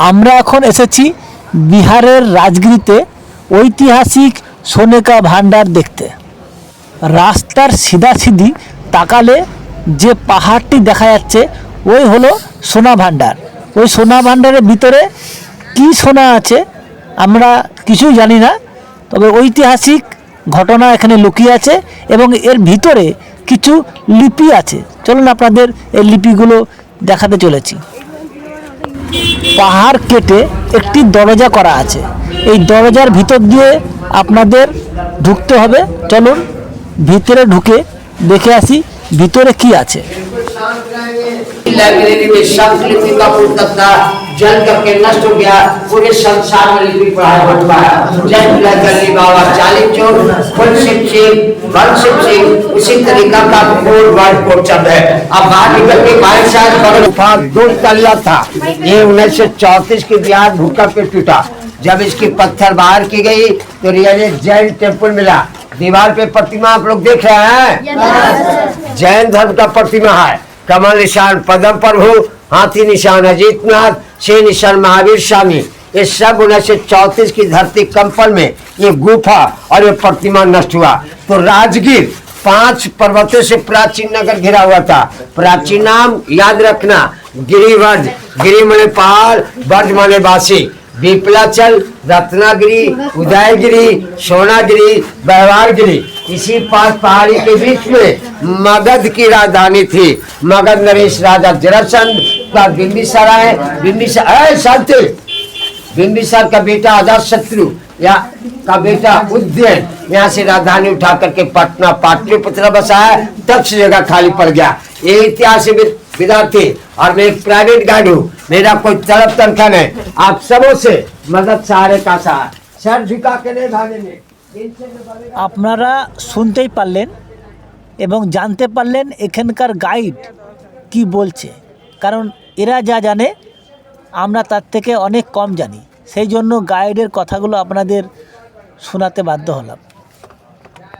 আমরা এখন এসেছি বিহারের রাজগিরিতে ঐতিহাসিক সোনেকা ভান্ডার দেখতে। রাস্তার সিধাসিধি তাকালে যে পাহাড়টি দেখা যাচ্ছে ওই হলো সোনা ভান্ডার। ওই সোনা ভান্ডারের ভিতরে কি সোনা আছে আমরা কিছুই জানি না, তবে ঐতিহাসিক ঘটনা এখানে লুকিয়ে আছে এবং এর ভিতরে কিছু লিপি আছে। চলুন আপনাদের এই লিপিগুলো দেখাতে চলেছি। পাহাড় কেটে একটি দরজা করা আছে, এই দরজার ভিতর দিয়ে আপনাদের ঢুকতে হবে। চলুন ভিতরে ঢুকে দেখে আসি ভিতরে কি আছে। लाइब्रेरी में शब्द लिपि का पुस्तक था, जल करके नष्ट हो गया, पूरे संसार में लिपि पढ़ाई बन पाया। जय गली बाबा चालीस चोर फुलशिप सिंह उसी तरीका का कोड वर्ड कोचब है। अब बाहर निकल के भाई साहब गुफा 2 तल्ला था। ये 1934 की बिहार भूकंप में टूटा। जब इसकी पत्थर बाहर की गई तो रियल जैन टेम्पल मिला। दीवार पे प्रतिमा आप लोग देख रहे हैं, जैन धर्म का प्रतिमा है। कमल निशान पद्म प्रभु, हाथी निशान अजीतनाथ, सिंह निशान महावीर स्वामी। ये सब 1934 की धरती कंपन में ये गुफा और ये प्रतिमा नष्ट हुआ। तो राजगीर 5 पर्वतों से प्राचीन नगर घिरा हुआ था। प्राचीन नाम याद रखना, गिरिवर्ज, गिरि माने पहाड़, वर्ज माने वासी। विपलाचल, रत्नागिरी, उदयगिरी, सोनागिरी, व्यवहारगिरी, इसी 5 पहाड़ी के बीच में मगध की राजधानी थी। मगध नरेश राजा जरासंध का बिंबिसार का बेटा अजातशत्रु या का बेटा उज्जैन यहाँ से राजधानी उठा करके पटना पाटलिपुत्र बसाया, तब से जगह खाली पड़ गया। ये इतिहास विद्यार्थी और मैं एक प्राइवेट गाइड हूँ, मेरा कोई तलब तनखा नहीं। आप सबों से मदद सहारे का सहारा, सर झुका के नहीं भागेंगे। আপনারা শুনতেই পারলেন এবং জানতে পারলেন এখানকার গাইড কি বলছে, কারণ এরা যা জানে আমরা তার থেকে অনেক কম জানি, সেই জন্য গাইডের কথাগুলো আপনাদের শোনাতে বাধ্য হলাম।